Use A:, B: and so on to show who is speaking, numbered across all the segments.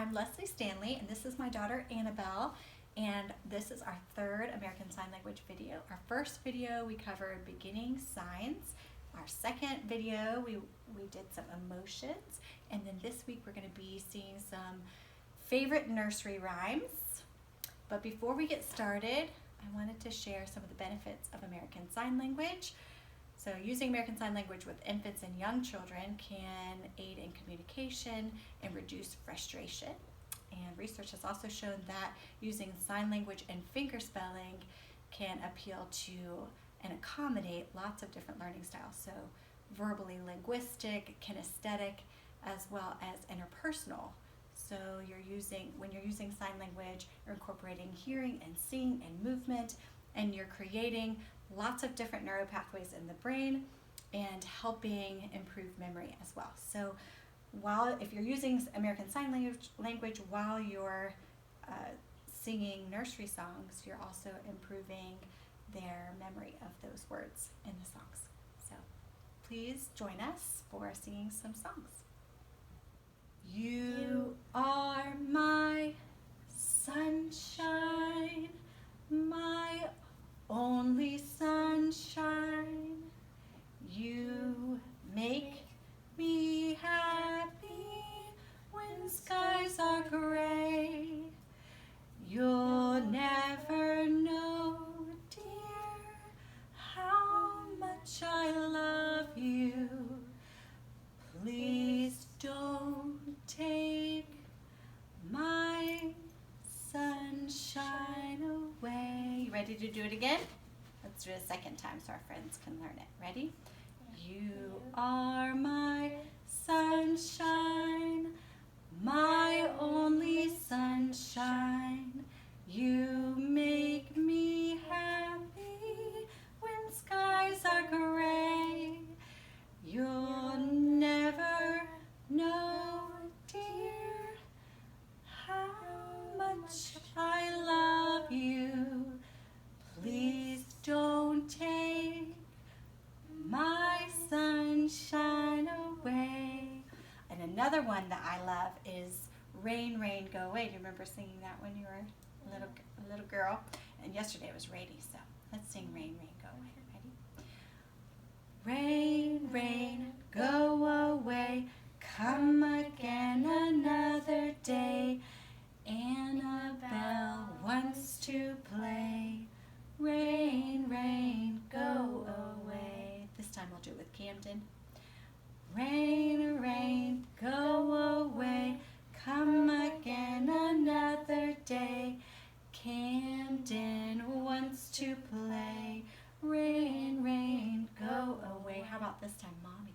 A: I'm Leslie Stanley, and this is my daughter Annabelle, and this is our third American Sign Language video. Our first video we covered beginning signs. Our second video we did some emotions, and then this week we're going to be seeing some favorite nursery rhymes. But before we get started, I wanted to share some of the benefits of American Sign Language. So using American Sign Language with infants and young children can aid in communication and reduce frustration. And research has also shown that using sign language and finger spelling can appeal to and accommodate lots of different learning styles. So verbally linguistic, kinesthetic, as well as interpersonal. So when you're using sign language, you're incorporating hearing and seeing and movement, and you're creating lots of different neural pathways in the brain and helping improve memory as well. So if you're using American Sign Language while you're singing nursery songs, you're also improving their memory of those words in the songs. So please join us for singing some songs. You are my sunshine, my only sunshine. You make me happy when skies are gray. You'll never know, dear, how much I love you. Please don't take my sunshine away. You ready to do it again? Let's do it a second time so our friends can learn it. Ready? You are my sunshine, my only sunshine. You make me happy when skies are gray. You'll never know, dear, how much I love you. Please don't take my sunshine away. And another one that I love is Rain, Rain, Go Away. Do you remember singing that when you were a little girl? And yesterday it was rainy, so let's sing Rain, Rain, Go Away. Ready? Rain, rain, go away, come again another day. Annabelle wants to play. Rain, rain, go away. This time we'll do it with Camden. Rain, rain, go away, come again another day. Camden wants to play. Rain, rain, go away. How about this time, Mommy?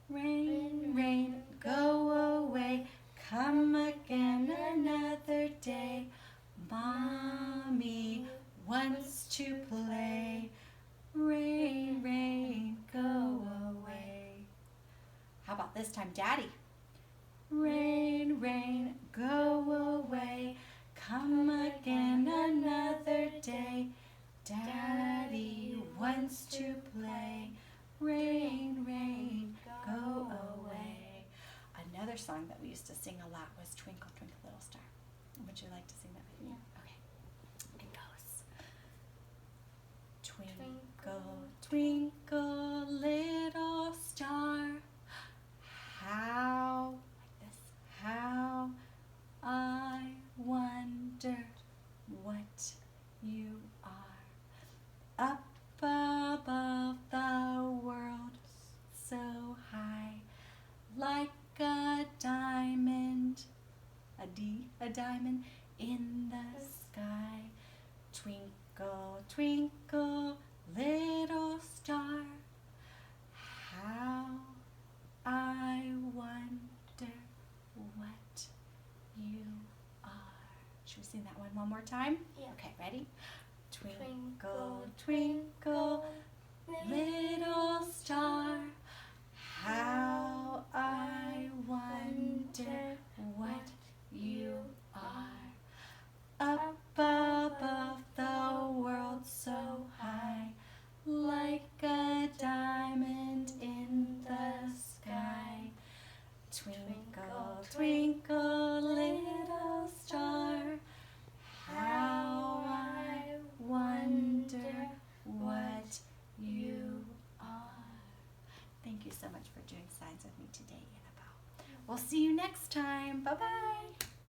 A: Rain, rain, go away, come again another day. Mommy wants to play. Rain, rain, go away. How about this time, Daddy? Rain, rain, go away, come again another day. Daddy wants to play. Rain, rain, go away. Another song that we used to sing a lot was Twinkle, Twinkle, Little Star. Would you like to sing that with me?
B: Yeah.
A: Okay. It goes. Twinkle, twinkle, little star, how, like this, how I wonder what you are. Up above the world so high, like a diamond, a diamond in the sky. Twinkle, twinkle, little star, how I wonder what you are. Should we sing that one more time?
B: Yeah.
A: Okay, ready? Twinkle, twinkle, little star, how I wonder what you are. Up above the world so high, like a diamond in the sky. Twinkle, twinkle, what you are. Thank you so much for doing signs with me today, Annabelle. We'll see you next time. Bye-bye.